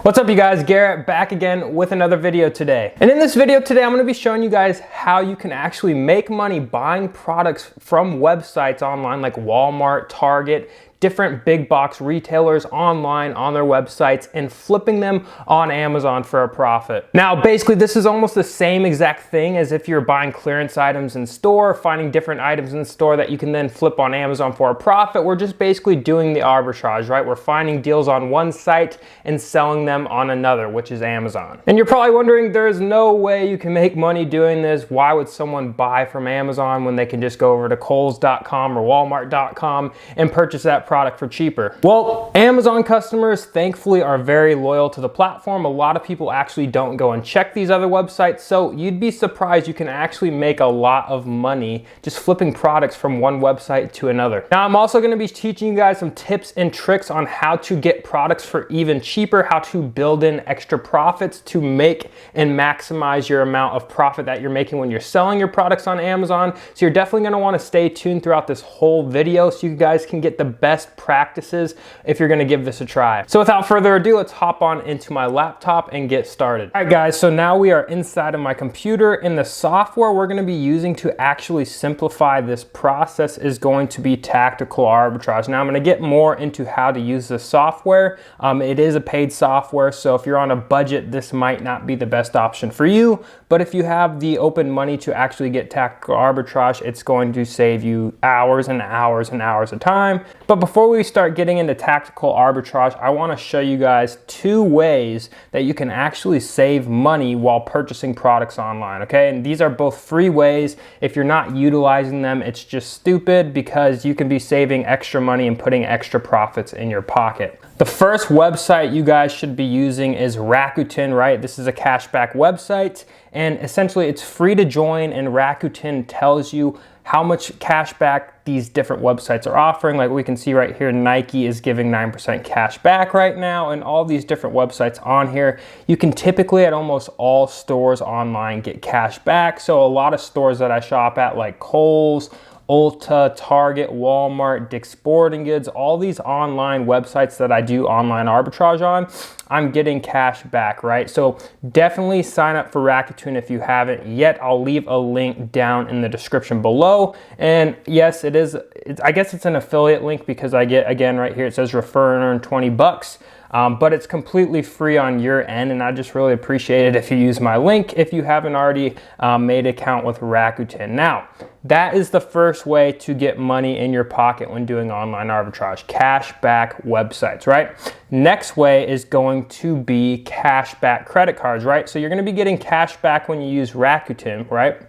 What's up you guys, Garrett back again with another video today. And in this video today, I'm gonna be showing you guys how you can actually make money buying products from websites online like Walmart, Target, different big box retailers online on their websites and flipping them on Amazon for a profit. Now, basically this is almost the same exact thing as if you're buying clearance items in store, finding different items in store that you can then flip on Amazon for a profit. We're just basically doing the arbitrage, right? We're finding deals on one site and selling them on another, which is Amazon. And you're probably wondering, there's no way you can make money doing this. Why would someone buy from Amazon when they can just go over to Kohl's.com or Walmart.com and purchase that product for cheaper? Well, Amazon customers thankfully are very loyal to the platform. A lot of people actually don't go and check these other websites, so you'd be surprised you can actually make a lot of money just flipping products from one website to another. Now, I'm also going to be teaching you guys some tips and tricks on how to get products for even cheaper, how to build in extra profits to make and maximize your amount of profit that you're making when you're selling your products on Amazon. So you're definitely going to want to stay tuned throughout this whole video so you guys can get the best practices if you're going to give this a try. So without further ado, let's hop on into my laptop and get started. All right guys, so now we are inside of my computer, and the software we're going to be using to actually simplify this process is going to be Tactical Arbitrage. Now I'm going to get more into how to use this software. It is a paid software, so if you're on a budget, this might not be the best option for you, but if you have the open money to actually get Tactical Arbitrage, it's going to save you hours and hours and hours of time. But before we start getting into Tactical Arbitrage, I want to show you guys two ways that you can actually save money while purchasing products online, okay? And these are both free ways. If you're not utilizing them, it's just stupid because you can be saving extra money and putting extra profits in your pocket. The first website you guys should be using is Rakuten, right? This is a cashback website, and essentially it's free to join, and Rakuten tells you how much cash back these different websites are offering. Like we can see right here, Nike is giving 9% cash back right now, and all these different websites on here. You can typically at almost all stores online get cash back. So a lot of stores that I shop at like Kohl's, Ulta, Target, Walmart, Dick's Sporting Goods, all these online websites that I do online arbitrage on, I'm getting cash back, right? So definitely sign up for Rakuten if you haven't yet. I'll leave a link down in the description below. And yes, I guess it's an affiliate link because I get, again, right here, it says refer and earn 20 bucks. But it's completely free on your end, and I just really appreciate it if you use my link if you haven't already made an account with Rakuten. Now, that is the first way to get money in your pocket when doing online arbitrage, cashback websites, right? Next way is going to be cashback credit cards, right? So you're gonna be getting cash back when you use Rakuten, right?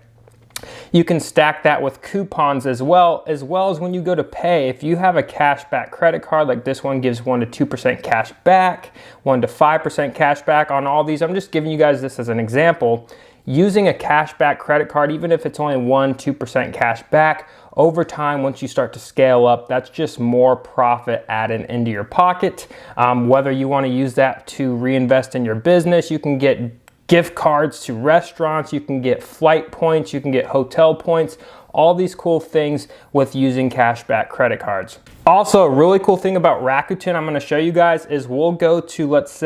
You can stack that with coupons as well as when you go to pay. If you have a cashback credit card, like this one gives 1 to 2% cash back, 1 to 5% cash back on all these. I'm just giving you guys this as an example. Using a cashback credit card, even if it's only 1, 2% cash back, over time, once you start to scale up, that's just more profit added into your pocket. Whether you want to use that to reinvest in your business, you can get gift cards to restaurants, you can get flight points, you can get hotel points, all these cool things with using cashback credit cards. Also, a really cool thing about Rakuten I'm going to show you guys is we'll go to, let's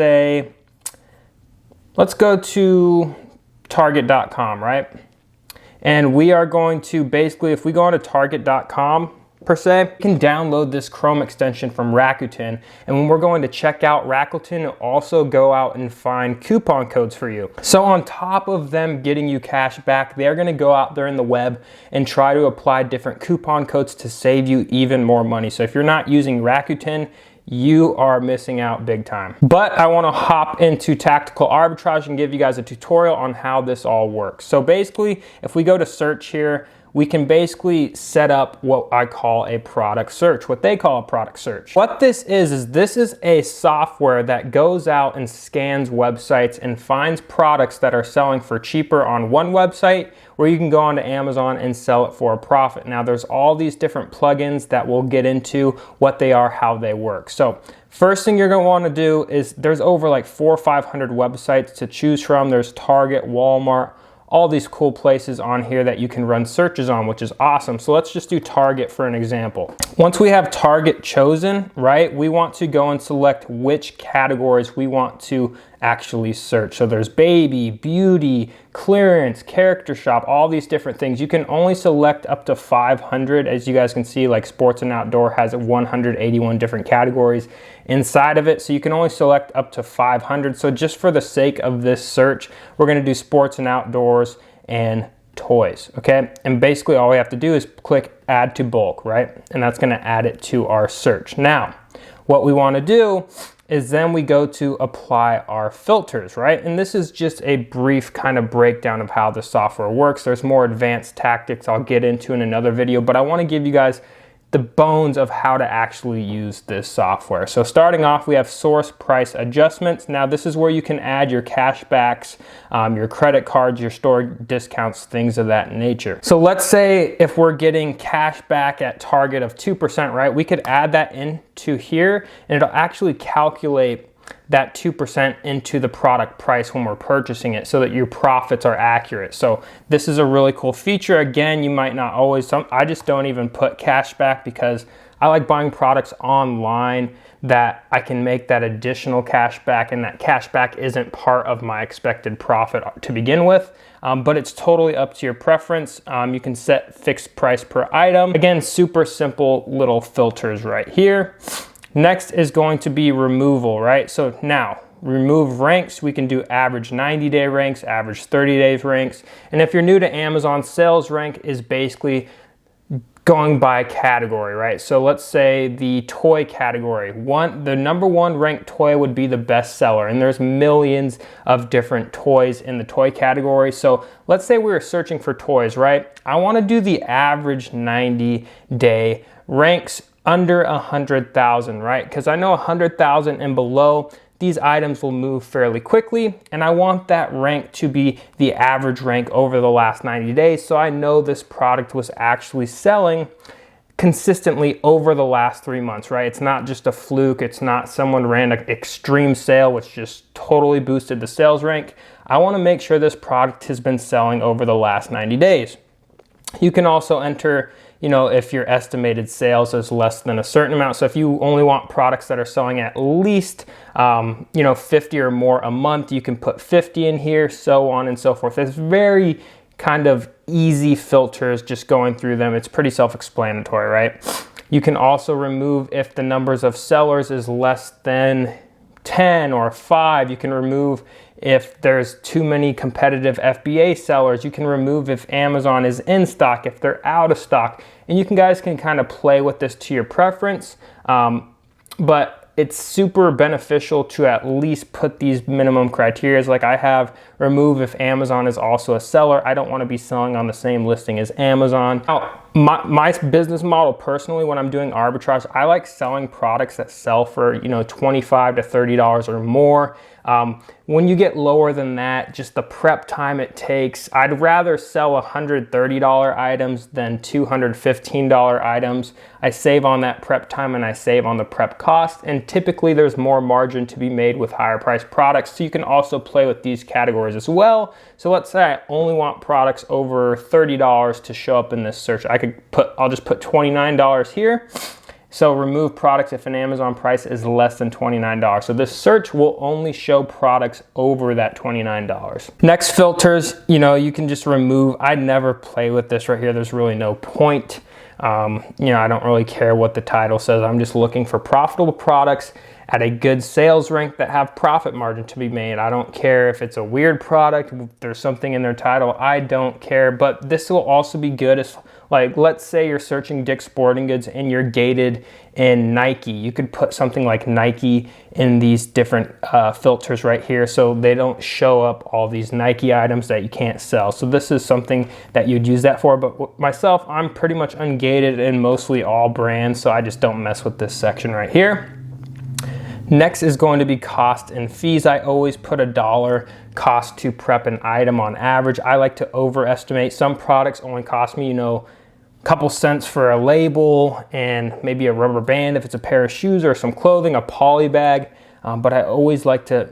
go to Target.com, right? And we are going to basically, if we go onto Target.com, per se, you can download this Chrome extension from Rakuten, and when we're going to check out, Rakuten will also go out and find coupon codes for you. So on top of them getting you cash back, they're going to go out there in the web and try to apply different coupon codes to save you even more money. So if you're not using Rakuten, you are missing out big time. But I want to hop into Tactical Arbitrage and give you guys a tutorial on how this all works. So basically, if we go to search here, we can basically set up what I call a product search, what they call a product search. What this is this is a software that goes out and scans websites and finds products that are selling for cheaper on one website, where you can go onto Amazon and sell it for a profit. Now there's all these different plugins that we'll get into what they are, how they work. So first thing you're gonna wanna do is there's over like 400 or 500 websites to choose from. There's Target, Walmart, all these cool places on here that you can run searches on, which is awesome. So let's just do Target for an example. Once we have Target chosen, right, we want to go and select which categories we want to actually search. So there's baby, beauty, clearance, character shop, all these different things. You can only select up to 500. As you guys can see, like sports and outdoor has 181 different categories inside of it. So you can only select up to 500. So just for the sake of this search, we're gonna do sports and outdoors and toys, okay? And basically all we have to do is click add to bulk, right? And that's gonna add it to our search. Now, what we wanna do is then we go to apply our filters, right? And this is just a brief kind of breakdown of how the software works. There's more advanced tactics I'll get into in another video, but I wanna give you guys the bones of how to actually use this software. So starting off, we have source price adjustments. Now this is where you can add your cashbacks, your credit cards, your store discounts, things of that nature. So let's say if we're getting cash back at Target of 2%, right? We could add that into here and it'll actually calculate that 2% into the product price when we're purchasing it so that your profits are accurate. So this is a really cool feature. Again, you might not always, I just don't even put cash back because I like buying products online that I can make that additional cash back, and that cash back isn't part of my expected profit to begin with. But it's totally up to your preference. You can set fixed price per item. Again, super simple little filters right here. Next is going to be removal, right? So now, remove ranks, we can do average 90-day ranks, average 30 days ranks. And if you're new to Amazon, sales rank is basically going by category, right? So let's say the toy category, the number one ranked toy would be the best seller, and there's millions of different toys in the toy category. So let's say we were searching for toys, right? I wanna do the average 90-day ranks under 100,000, right? Because I know 100,000 and below, these items will move fairly quickly, and I want that rank to be the average rank over the last 90 days, so I know this product was actually selling consistently over the last 3 months, right? It's not just a fluke, it's not someone ran an extreme sale which just totally boosted the sales rank. I wanna make sure this product has been selling over the last 90 days. You can also enter, if your estimated sales is less than a certain amount. So if you only want products that are selling at least, 50 or more a month, you can put 50 in here, so on and so forth. It's very kind of easy filters, just going through them. It's pretty self-explanatory, right? You can also remove if the numbers of sellers is less than 10 or 5. You can remove if there's too many competitive FBA sellers. You can remove if Amazon is in stock, if they're out of stock. And you guys can kind of play with this to your preference. But it's super beneficial to at least put these minimum criteria. Like I have remove if Amazon is also a seller. I don't want to be selling on the same listing as Amazon. Now, my business model personally, when I'm doing arbitrage, I like selling products that sell for $25 to $30 or more. When you get lower than that, just the prep time it takes, I'd rather sell $130 items than $215 items. I save on that prep time and I save on the prep cost, and typically there's more margin to be made with higher priced products. So you can also play with these categories as well. So let's say I only want products over $30 to show up in this search. I'll just put $29 here. So remove products if an Amazon price is less than $29. So this search will only show products over that $29. Next filters, you can just remove. I'd never play with this right here. There's really no point. I don't really care what the title says. I'm just looking for profitable products at a good sales rank that have profit margin to be made. I don't care if it's a weird product, if there's something in their title, I don't care. But this will also be good if, like, let's say you're searching Dick's Sporting Goods and you're gated in Nike. You could put something like Nike in these different filters right here so they don't show up all these Nike items that you can't sell. So this is something that you'd use that for. But myself, I'm pretty much ungated in mostly all brands, so I just don't mess with this section right here. Next is going to be cost and fees. I always put $1 cost to prep an item on average. I like to overestimate. Some products only cost me, a couple cents for a label and maybe a rubber band if it's a pair of shoes or some clothing, a poly bag. But I always like to,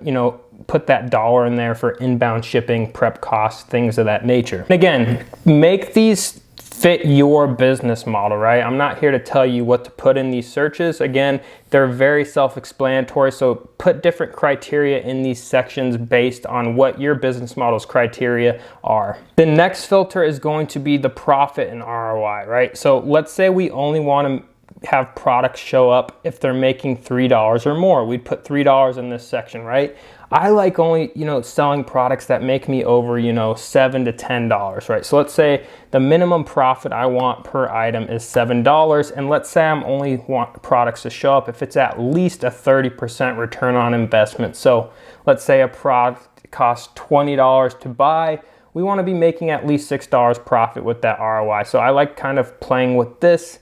put that dollar in there for inbound shipping, prep costs, things of that nature. And again, make these fit your business model, right? I'm not here to tell you what to put in these searches. Again, they're very self-explanatory, so put different criteria in these sections based on what your business model's criteria are. The next filter is going to be the profit and ROI, right? So let's say we only want to have products show up if they're making $3 or more. We'd put $3 in this section, right? I like only, selling products that make me over, $7 to $10, right? So let's say the minimum profit I want per item is $7, and let's say I'm only want products to show up if it's at least a 30% return on investment. So let's say a product costs $20 to buy. We want to be making at least $6 profit with that ROI. So I like kind of playing with this.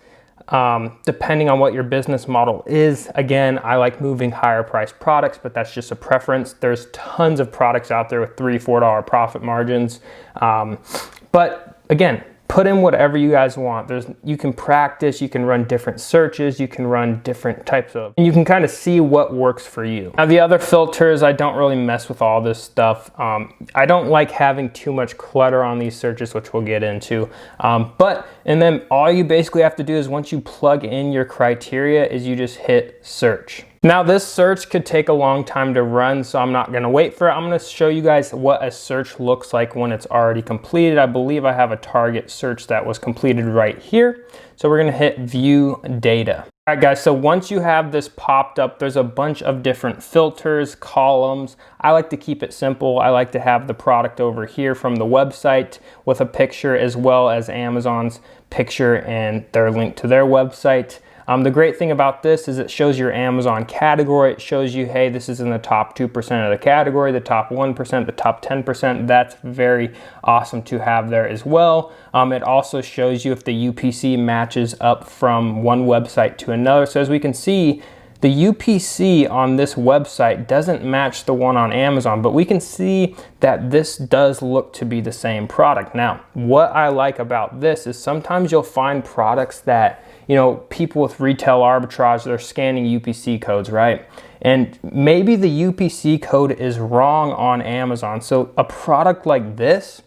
Depending on what your business model is. Again, I like moving higher priced products, but that's just a preference. There's tons of products out there with $3, $4 profit margins. But again, put in whatever you guys want. You can practice, you can run different searches, you can run different types of, and you can kind of see what works for you. Now the other filters, I don't really mess with all this stuff. I don't like having too much clutter on these searches, which we'll get into. And then all you basically have to do is once you plug in your criteria is you just hit search. Now this search could take a long time to run, so I'm not gonna wait for it. I'm gonna show you guys what a search looks like when it's already completed. I believe I have a target search that was completed right here. So we're gonna hit view data. All right guys, so once you have this popped up, there's a bunch of different filters, columns. I like to keep it simple. I like to have the product over here from the website with a picture as well as Amazon's picture and their link to their website. The great thing about this is it shows your Amazon category. It shows you, hey, this is in the top 2% of the category, the top 1%, the top 10%. That's very awesome to have there as well. It also shows you if the UPC matches up from one website to another. So as we can see, the UPC on this website doesn't match the one on Amazon, but we can see that this does look to be the same product. Now, what I like about this is sometimes you'll find products that, people with retail arbitrage, they're scanning UPC codes, right? And maybe the UPC code is wrong on Amazon. So a product like this,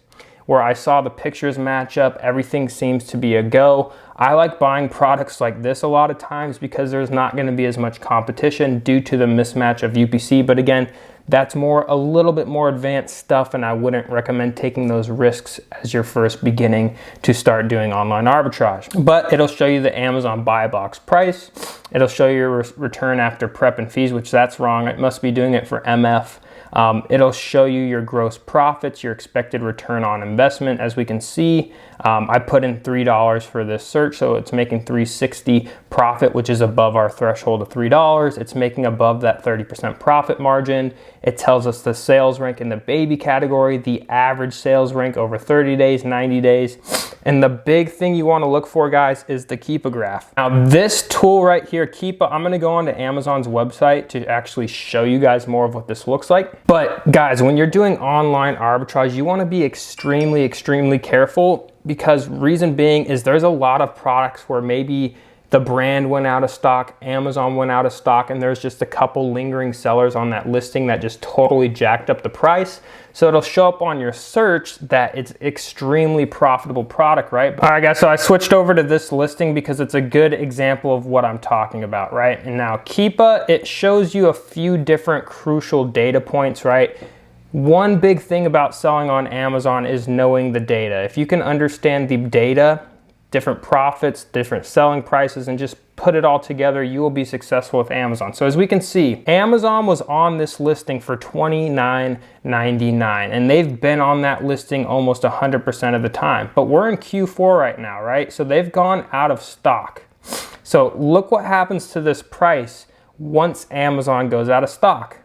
where I saw the pictures match up, everything seems to be a go. I like buying products like this a lot of times because there's not gonna be as much competition due to the mismatch of UPC. But again, that's a little bit more advanced stuff, and I wouldn't recommend taking those risks as you're first beginning to start doing online arbitrage. But it'll show you the Amazon buy box price. It'll show you your return after prep and fees, which that's wrong. It must be doing it for MF. It'll show you your gross profits, your expected return on investment. As we can see, I put in $3 for this search, so it's making $3.60 profit, which is above our threshold of $3. It's making above that 30% profit margin. It tells us the sales rank in the baby category, the average sales rank over 30 days, 90 days. And the big thing you want to look for, guys, is the Keepa graph. Now this tool right here, Keepa, I'm gonna go onto Amazon's website to actually show you guys more of what this looks like. But guys, when you're doing online arbitrage, you want to be extremely, extremely careful, because reason being is there's a lot of products where maybe the brand went out of stock, Amazon went out of stock, and there's just a couple lingering sellers on that listing that just totally jacked up the price. So it'll show up on your search that it's extremely profitable product, right? All right guys, so I switched over to this listing because it's a good example of what I'm talking about, right? And now Keepa, it shows you a few different crucial data points, right? One big thing about selling on Amazon is knowing the data. If you can understand the data, different profits, different selling prices, and just put it all together, you will be successful with Amazon. So as we can see, Amazon was on this listing for $29.99, and they've been on that listing almost 100% of the time. But we're in Q4 right now, right? So they've gone out of stock. So look what happens to this price once Amazon goes out of stock.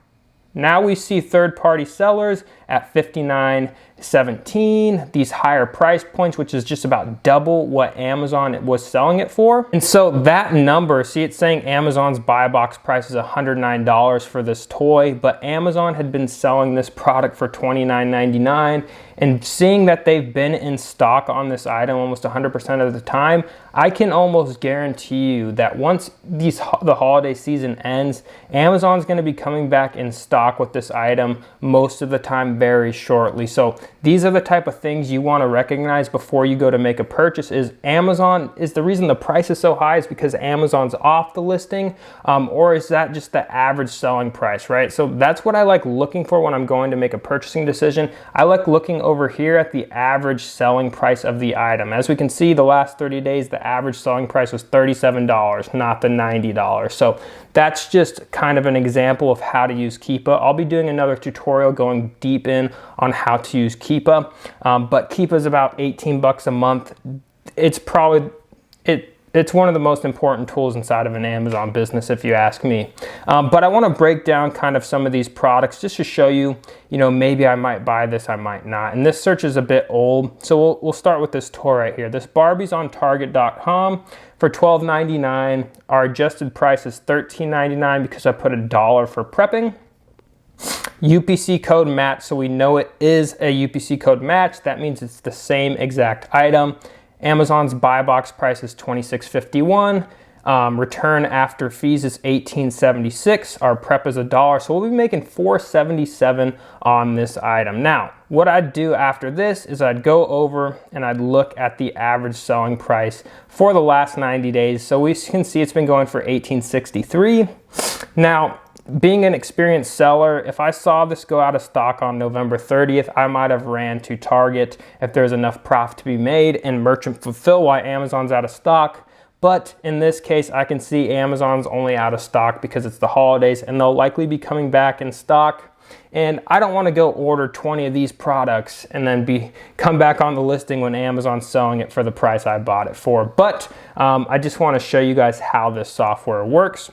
Now we see third-party sellers at $59 17, these higher price points, which is just about double what Amazon was selling it for. And so that number, see, it's saying Amazon's buy box price is $109 for this toy, but Amazon had been selling this product for $29.99. And seeing that they've been in stock on this item almost 100% of the time, I can almost guarantee you that once the holiday season ends, Amazon's gonna be coming back in stock with this item most of the time very shortly. So these are the type of things you wanna recognize before you go to make a purchase. Is Amazon, is the reason the price is so high is because Amazon's off the listing, or is that just the average selling price, right? So that's what I like looking for when I'm going to make a purchasing decision. I like looking over here at the average selling price of the item. As we can see, the last 30 days, the average selling price was $37, not the $90. So that's just kind of an example of how to use Keepa. I'll be doing another tutorial going deep in on how to use Keepa, but Keepa is about 18 bucks a month. It's probably, it's one of the most important tools inside of an Amazon business, if you ask me. But I want to break down kind of some of these products just to show you, maybe I might buy this, I might not. And this search is a bit old, so we'll start with this toy right here. This Barbie's on Target.com for $12.99. Our adjusted price is $13.99 because I put $1 for prepping. UPC code match, so we know it is a UPC code match. That means it's the same exact item. Amazon's buy box price is $26.51. Return after fees is $18.76. Our prep is $1, so we'll be making $4.77 on this item. Now, what I'd do after this is I'd go over and I'd look at the average selling price for the last 90 days. So we can see it's been going for $18.63. Now, being an experienced seller, if I saw this go out of stock on November 30th, I might have ran to Target if there's enough profit to be made and merchant fulfill while Amazon's out of stock. But in this case, I can see Amazon's only out of stock because it's the holidays and they'll likely be coming back in stock. And I don't want to go order 20 of these products and then come back on the listing when Amazon's selling it for the price I bought it for. But I just want to show you guys how this software works.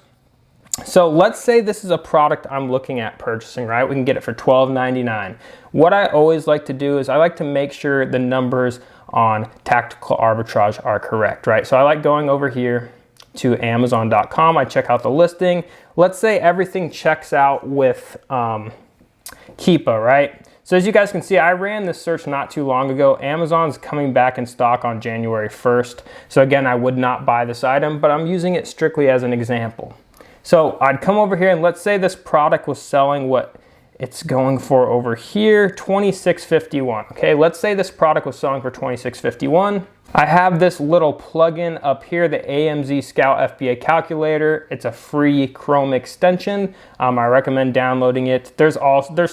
So let's say this is a product I'm looking at purchasing, right? We can get it for $12.99. What I always like to do is I like to make sure the numbers on Tactical Arbitrage are correct, right? So I like going over here to Amazon.com. I check out the listing. Let's say everything checks out with Keepa, right? So as you guys can see, I ran this search not too long ago. Amazon's coming back in stock on January 1st. So again, I would not buy this item, but I'm using it strictly as an example. So I'd come over here and let's say this product was selling what it's going for over here, $26.51. Okay, let's say this product was selling for $26.51. I have this little plugin up here, the AMZ Scout FBA calculator. It's a free Chrome extension. I recommend downloading it. There's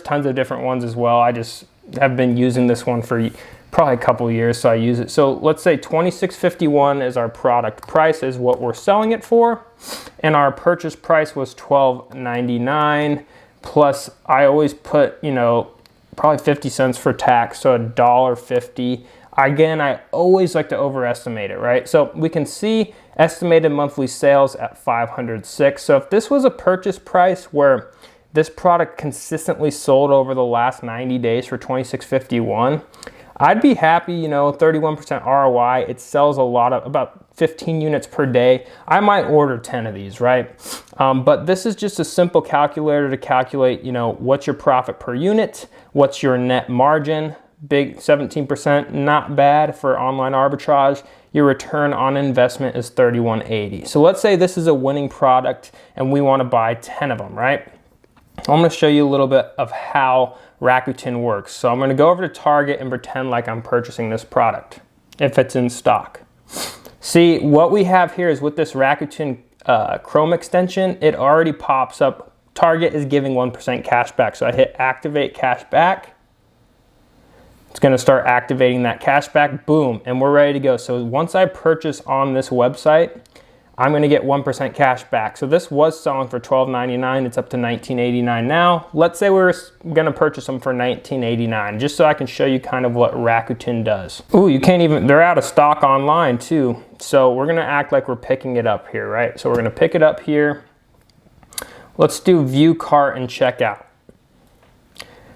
tons of different ones as well. I just have been using this one for probably a couple years, so I use it. So let's say $26.51 is our product price, is what we're selling it for. And our purchase price was $12.99 plus I always put, probably 50 cents for tax, so $1.50. Again, I always like to overestimate it, right? So we can see estimated monthly sales at 506. So if this was a purchase price where this product consistently sold over the last 90 days for $26.51, I'd be happy, 31% ROI. It sells about 15 units per day. I might order 10 of these, right? But this is just a simple calculator to calculate, what's your profit per unit, what's your net margin, big 17%, not bad for online arbitrage. Your return on investment is $31.80. So let's say this is a winning product and we want to buy 10 of them, right? I'm going to show you a little bit of how Rakuten works. So I'm going to go over to Target and pretend like I'm purchasing this product if it's in stock. See, what we have here is with this Rakuten Chrome extension, it already pops up. Target is giving 1% cash back. So I hit activate cash back. It's going to start activating that cash back. Boom, and we're ready to go. So once I purchase on this website, I'm going to get 1% cash back. So this was selling for $12.99. It's up to $19.89 now. Let's say we're going to purchase them for $19.89, just so I can show you kind of what Rakuten does. Ooh, you can't even, they're out of stock online too. So we're going to act like we're picking it up here, right? So we're going to pick it up here. Let's do view cart and checkout.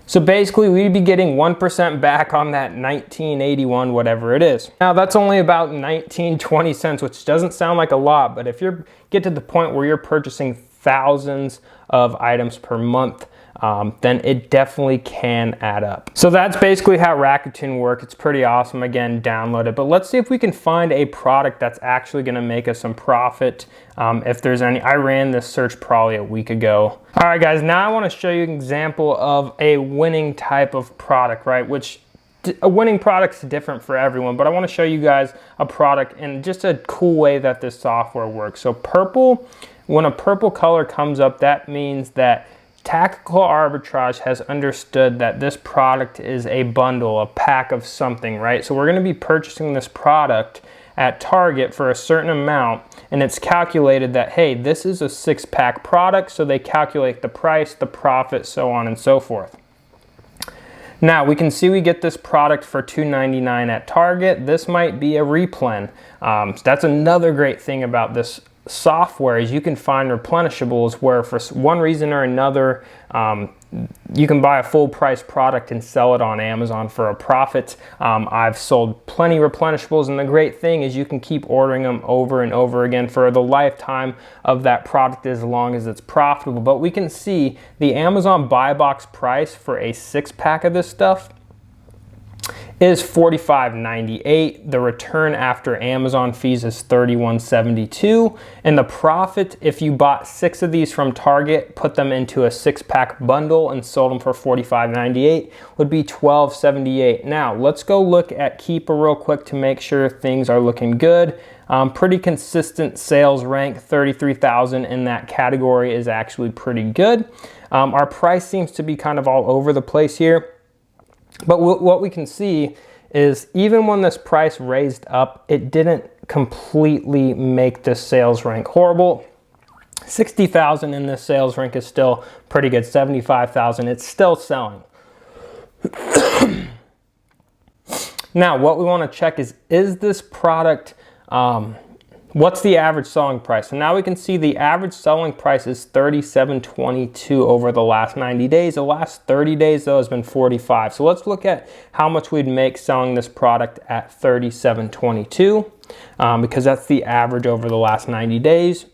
So basically we'd be getting 1% back on that 1981, whatever it is. Now that's only about 19-20 cents, which doesn't sound like a lot, but if you get to the point where you're purchasing thousands of items per month, then it definitely can add up. So that's basically how Rakuten works. It's pretty awesome. Again, download it. But let's see if we can find a product that's actually gonna make us some profit. If there's any, I ran this search probably a week ago. All right, guys, now I wanna show you an example of a winning type of product, right? Which a winning product's different for everyone, but I wanna show you guys a product and just a cool way that this software works. So purple, when a purple color comes up, that means that Tactical Arbitrage has understood that this product is a bundle, a pack of something, right? So we're gonna be purchasing this product at Target for a certain amount, and it's calculated that, hey, this is a 6-pack product, so they calculate the price, the profit, so on and so forth. Now we can see we get this product for $2.99 at Target. This might be a replen. So that's another great thing about this software is you can find replenishables where for one reason or another you can buy a full price product and sell it on Amazon for a profit. I've sold plenty of replenishables, and the great thing is you can keep ordering them over and over again for the lifetime of that product as long as it's profitable. But we can see the Amazon buy box price for a 6-pack of this stuff is $45.98. The return after Amazon fees is $31.72. And the profit, if you bought 6 of these from Target, put them into a 6-pack bundle and sold them for $45.98, would be $12.78. Now, let's go look at Keeper real quick to make sure things are looking good. Pretty consistent sales rank, 33,000 in that category is actually pretty good. Our price seems to be kind of all over the place here. But what we can see is even when this price raised up, it didn't completely make this sales rank horrible. 60,000 in this sales rank is still pretty good. 75,000, it's still selling. Now, what we want to check is this product, what's the average selling price? And now we can see the average selling price is $37.22 over the last 90 days. The last 30 days, though, has been $45. So let's look at how much we'd make selling this product at $37.22 because that's the average over the last 90 days.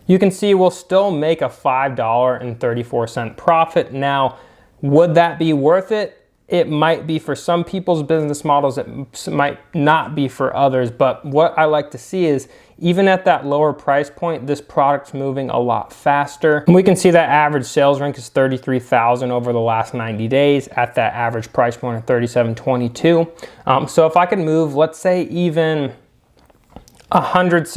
You can see we'll still make a $5.34 profit. Now, would that be worth it? It might be for some people's business models, it might not be for others, but what I like to see is even at that lower price point, this product's moving a lot faster. And we can see that average sales rank is 33,000 over the last 90 days at that average price point of $37.22. So if I could move, let's say even 100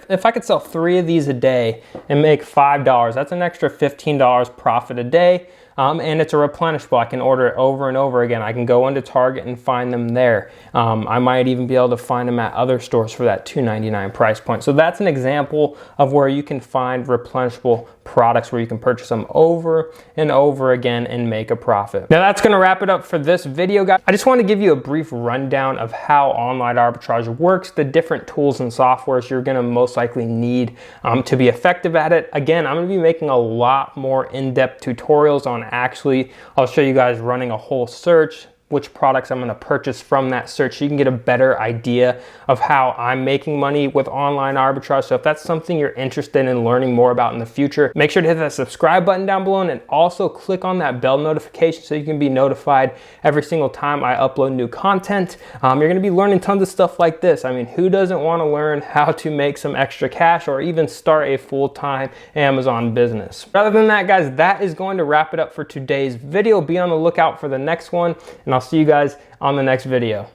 if I could sell 3 of these a day and make $5, that's an extra $15 profit a day. And it's a replenishable. I can order it over and over again. I can go into Target and find them there. I might even be able to find them at other stores for that $2.99 price point. So that's an example of where you can find replenishable products where you can purchase them over and over again and make a profit. Now that's gonna wrap it up for this video, guys. I just want to give you a brief rundown of how online arbitrage works, the different tools and softwares you're gonna most likely need to be effective at it. Again, I'm gonna be making a lot more in-depth tutorials on I'll show you guys running a whole search, which products I'm going to purchase from that search so you can get a better idea of how I'm making money with online arbitrage. So if that's something you're interested in learning more about in the future, make sure to hit that subscribe button down below and also click on that bell notification so you can be notified every single time I upload new content. You're going to be learning tons of stuff like this. I mean, who doesn't want to learn how to make some extra cash or even start a full-time Amazon business? Other than that, guys, that is going to wrap it up for today's video. Be on the lookout for the next one, and I'll see you guys on the next video.